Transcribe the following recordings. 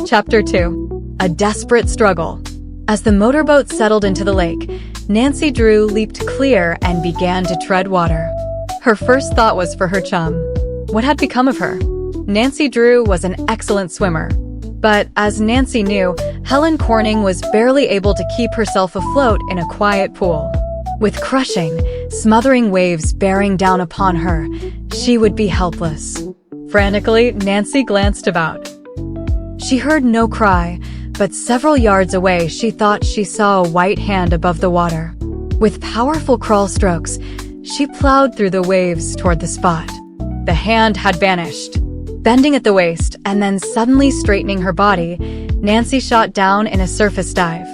Chapter 2. A Desperate Struggle. As the motorboat settled into the lake, Nancy Drew leaped clear and began to tread water. Her first thought was for her chum. What had become of her? Nancy Drew was an excellent swimmer. But as Nancy knew, Helen Corning was barely able to keep herself afloat in a quiet pool. With crushing, smothering waves bearing down upon her, she would be helpless. Frantically, Nancy glanced about. She heard no cry, but several yards away she thought she saw a white hand above the water. With powerful crawl strokes, she plowed through the waves toward the spot. The hand had vanished. Bending at the waist and then suddenly straightening her body, Nancy shot down in a surface dive.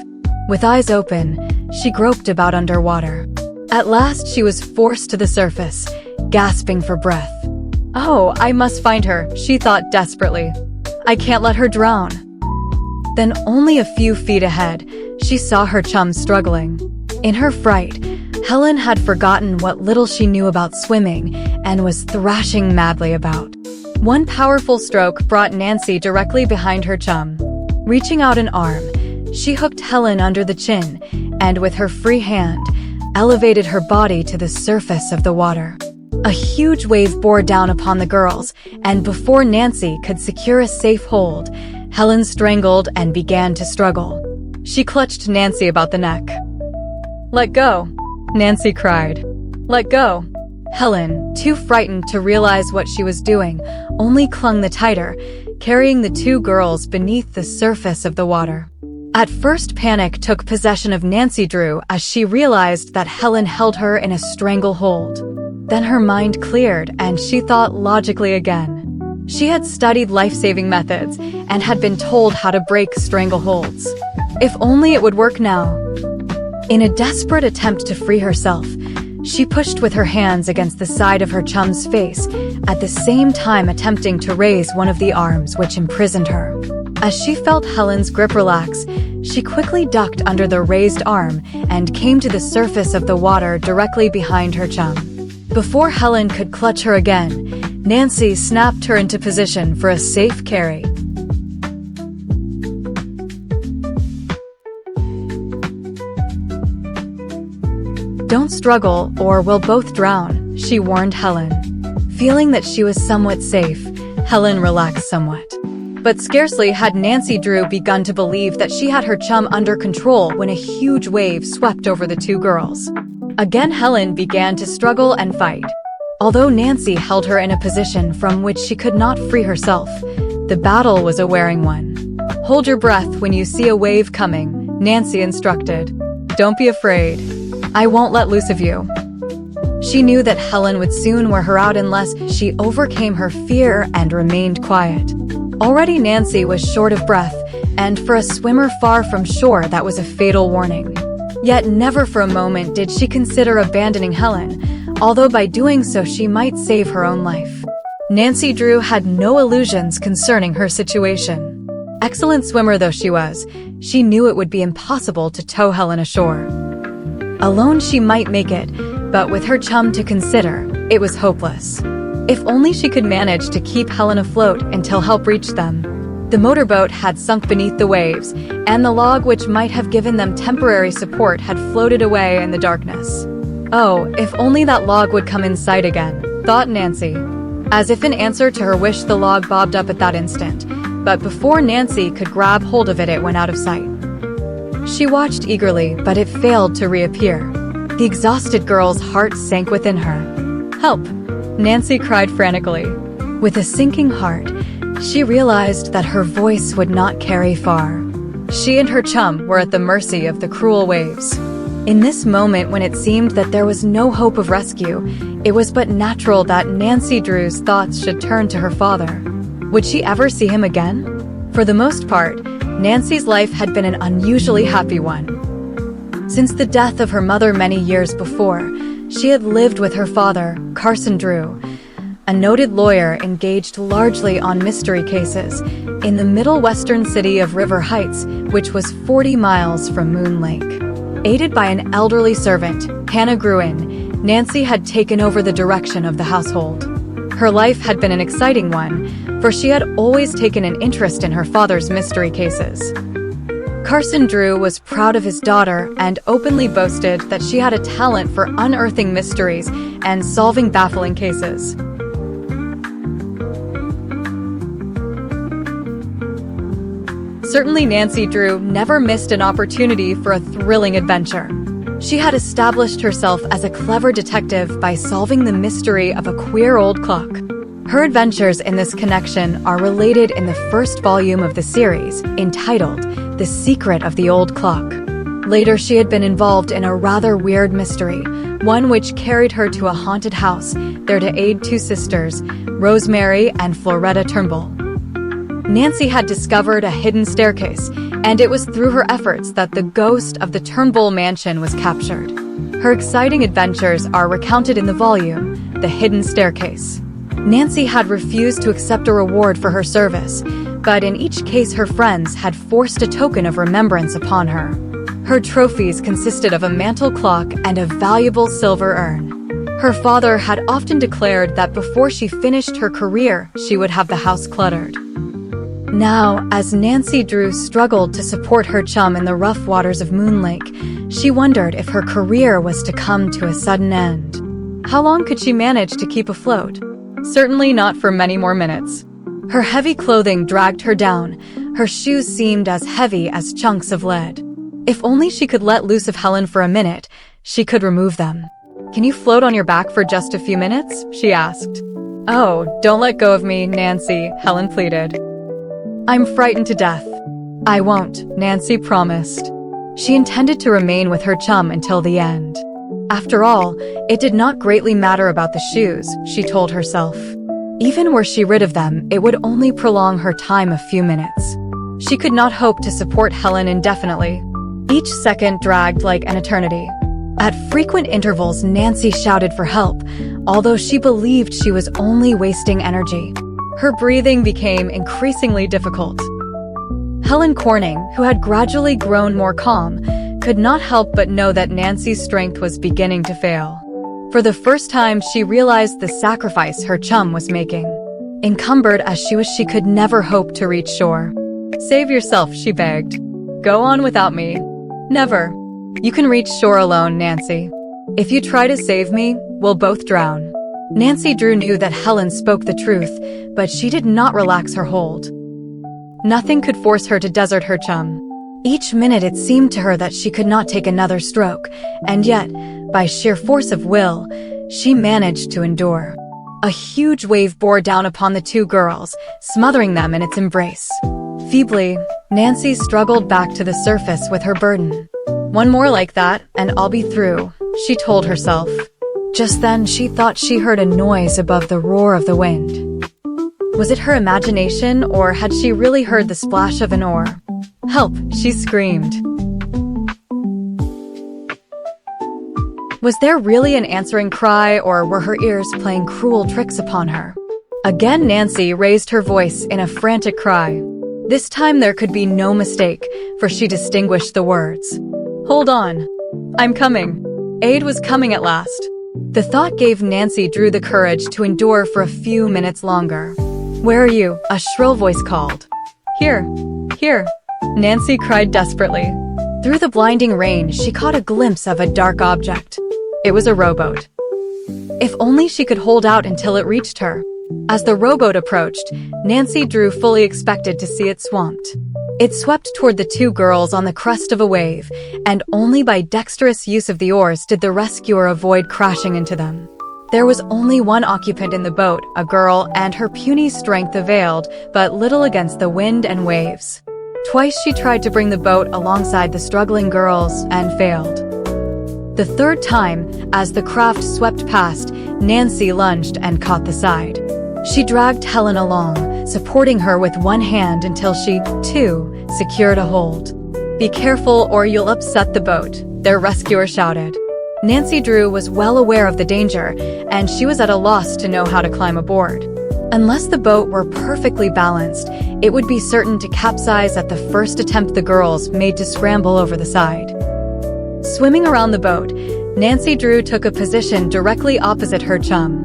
With eyes open, she groped about underwater. At last she was forced to the surface, gasping for breath. "Oh, I must find her," she thought desperately. "I can't let her drown." Then only a few feet ahead, she saw her chum struggling. In her fright, Helen had forgotten what little she knew about swimming and was thrashing madly about. One powerful stroke brought Nancy directly behind her chum. Reaching out an arm, she hooked Helen under the chin and with her free hand, elevated her body to the surface of the water. A huge wave bore down upon the girls, and before Nancy could secure a safe hold, Helen strangled and began to struggle. She clutched Nancy about the neck. "Let go," Nancy cried. "Let go." Helen, too frightened to realize what she was doing, only clung the tighter, carrying the two girls beneath the surface of the water. At first, panic took possession of Nancy Drew as she realized that Helen held her in a stranglehold. Then her mind cleared and she thought logically again. She had studied life-saving methods and had been told how to break strangleholds. If only it would work now. In a desperate attempt to free herself, she pushed with her hands against the side of her chum's face, at the same time attempting to raise one of the arms which imprisoned her. As she felt Helen's grip relax, she quickly ducked under the raised arm and came to the surface of the water directly behind her chum. Before Helen could clutch her again, Nancy snapped her into position for a safe carry. "Don't struggle, or we'll both drown," she warned Helen. Feeling that she was somewhat safe, Helen relaxed somewhat. But scarcely had Nancy Drew begun to believe that she had her chum under control when a huge wave swept over the two girls. Again, Helen began to struggle and fight. Although Nancy held her in a position from which she could not free herself, the battle was a wearing one. "Hold your breath when you see a wave coming," Nancy instructed. "Don't be afraid. I won't let loose of you." She knew that Helen would soon wear her out unless she overcame her fear and remained quiet. Already Nancy was short of breath, and for a swimmer far from shore that was a fatal warning. Yet never for a moment did she consider abandoning Helen, although by doing so she might save her own life. Nancy Drew had no illusions concerning her situation. Excellent swimmer though she was, she knew it would be impossible to tow Helen ashore. Alone she might make it, but with her chum to consider, it was hopeless. If only she could manage to keep Helen afloat until help reached them. The motorboat had sunk beneath the waves, and the log which might have given them temporary support had floated away in the darkness. "Oh, if only that log would come in sight again," thought Nancy. As if in answer to her wish, the log bobbed up at that instant, but before Nancy could grab hold of it, it went out of sight. She watched eagerly, but it failed to reappear. The exhausted girl's heart sank within her. "Help!" Nancy cried frantically. With a sinking heart, she realized that her voice would not carry far. She and her chum were at the mercy of the cruel waves. In this moment when it seemed that there was no hope of rescue, it was but natural that Nancy Drew's thoughts should turn to her father. Would she ever see him again? For the most part, Nancy's life had been an unusually happy one. Since the death of her mother many years before, she had lived with her father, Carson Drew, a noted lawyer engaged largely on mystery cases, in the middle western city of River Heights, which was 40 miles from Moon Lake. Aided by an elderly servant, Hannah Gruen, Nancy had taken over the direction of the household. Her life had been an exciting one, for she had always taken an interest in her father's mystery cases. Carson Drew was proud of his daughter and openly boasted that she had a talent for unearthing mysteries and solving baffling cases. Certainly, Nancy Drew never missed an opportunity for a thrilling adventure. She had established herself as a clever detective by solving the mystery of a queer old clock. Her adventures in this connection are related in the first volume of the series, entitled The Secret of the Old Clock. Later, she had been involved in a rather weird mystery, one which carried her to a haunted house, there to aid two sisters, Rosemary and Floretta Turnbull. Nancy had discovered a hidden staircase, and it was through her efforts that the ghost of the Turnbull mansion was captured. Her exciting adventures are recounted in the volume, The Hidden Staircase. Nancy had refused to accept a reward for her service, but in each case her friends had forced a token of remembrance upon her. Her trophies consisted of a mantel clock and a valuable silver urn. Her father had often declared that before she finished her career, she would have the house cluttered. Now, as Nancy Drew struggled to support her chum in the rough waters of Moon Lake, she wondered if her career was to come to a sudden end. How long could she manage to keep afloat? Certainly not for many more minutes. Her heavy clothing dragged her down. Her shoes seemed as heavy as chunks of lead. If only she could let loose of Helen for a minute, she could remove them. "Can you float on your back for just a few minutes?" she asked. "Oh, don't let go of me, Nancy," Helen pleaded. "I'm frightened to death." "I won't," Nancy promised. She intended to remain with her chum until the end. After all, it did not greatly matter about the shoes, she told herself. Even were she rid of them, it would only prolong her time a few minutes. She could not hope to support Helen indefinitely. Each second dragged like an eternity. At frequent intervals, Nancy shouted for help, although she believed she was only wasting energy. Her breathing became increasingly difficult. Helen Corning, who had gradually grown more calm, could not help but know that Nancy's strength was beginning to fail. For the first time, she realized the sacrifice her chum was making. Encumbered as she could never hope to reach shore. "Save yourself," she begged. "Go on without me." "Never. You can reach shore alone, Nancy. If you try to save me, we'll both drown." Nancy Drew knew that Helen spoke the truth, but she did not relax her hold. Nothing could force her to desert her chum. Each minute it seemed to her that she could not take another stroke, and yet, by sheer force of will, she managed to endure. A huge wave bore down upon the two girls, smothering them in its embrace. Feebly, Nancy struggled back to the surface with her burden. "One more like that, and I'll be through," she told herself. Just then, she thought she heard a noise above the roar of the wind. Was it her imagination, or had she really heard the splash of an oar? "Help!" she screamed. Was there really an answering cry, or were her ears playing cruel tricks upon her? Again, Nancy raised her voice in a frantic cry. This time there could be no mistake, for she distinguished the words. "Hold on. I'm coming." Aid was coming at last. The thought gave Nancy Drew the courage to endure for a few minutes longer. "Where are you?" a shrill voice called. "Here. Here." Nancy cried desperately. Through the blinding rain, she caught a glimpse of a dark object. It was a rowboat. If only she could hold out until it reached her. As the rowboat approached, Nancy Drew fully expected to see it swamped. It swept toward the two girls on the crest of a wave, and only by dexterous use of the oars did the rescuer avoid crashing into them. There was only one occupant in the boat, a girl, and her puny strength availed but little against the wind and waves. Twice she tried to bring the boat alongside the struggling girls and failed. The third time, as the craft swept past, Nancy lunged and caught the side. She dragged Helen along, supporting her with one hand until she, too, secured a hold. "Be careful or you'll upset the boat," their rescuer shouted. Nancy Drew was well aware of the danger, and she was at a loss to know how to climb aboard. Unless the boat were perfectly balanced, it would be certain to capsize at the first attempt the girls made to scramble over the side. Swimming around the boat, Nancy Drew took a position directly opposite her chum.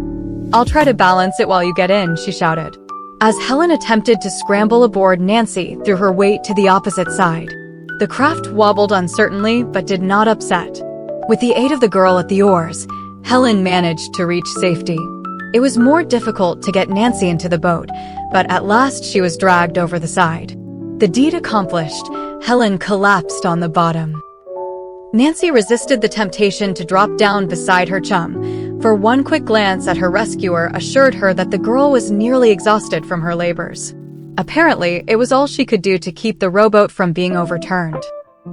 "I'll try to balance it while you get in," she shouted. As Helen attempted to scramble aboard, Nancy threw her weight to the opposite side. The craft wobbled uncertainly but did not upset. With the aid of the girl at the oars, Helen managed to reach safety. It was more difficult to get Nancy into the boat, but at last she was dragged over the side. The deed accomplished, Helen collapsed on the bottom. Nancy resisted the temptation to drop down beside her chum, for one quick glance at her rescuer assured her that the girl was nearly exhausted from her labors. Apparently, it was all she could do to keep the rowboat from being overturned.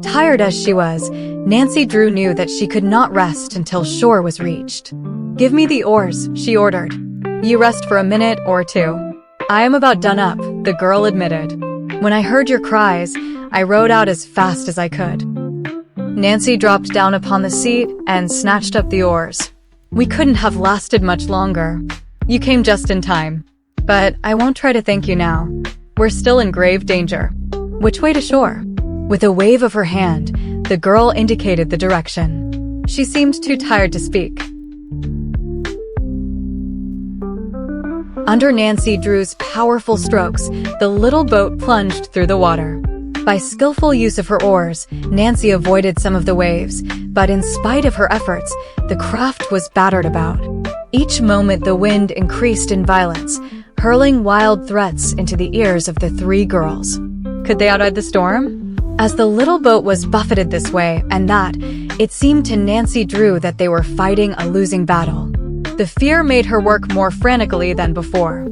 Tired as she was, Nancy Drew knew that she could not rest until shore was reached. "Give me the oars," she ordered. "You rest for a minute or two." "I am about done up," the girl admitted. "When I heard your cries, I rowed out as fast as I could." Nancy dropped down upon the seat and snatched up the oars. "We couldn't have lasted much longer. You came just in time. But I won't try to thank you now. We're still in grave danger. Which way to shore?" With a wave of her hand, the girl indicated the direction. She seemed too tired to speak. Under Nancy Drew's powerful strokes, the little boat plunged through the water. By skillful use of her oars, Nancy avoided some of the waves, but in spite of her efforts, the craft was battered about. Each moment the wind increased in violence, hurling wild threats into the ears of the three girls. Could they outride the storm? As the little boat was buffeted this way and that, it seemed to Nancy Drew that they were fighting a losing battle. The fear made her work more frantically than before.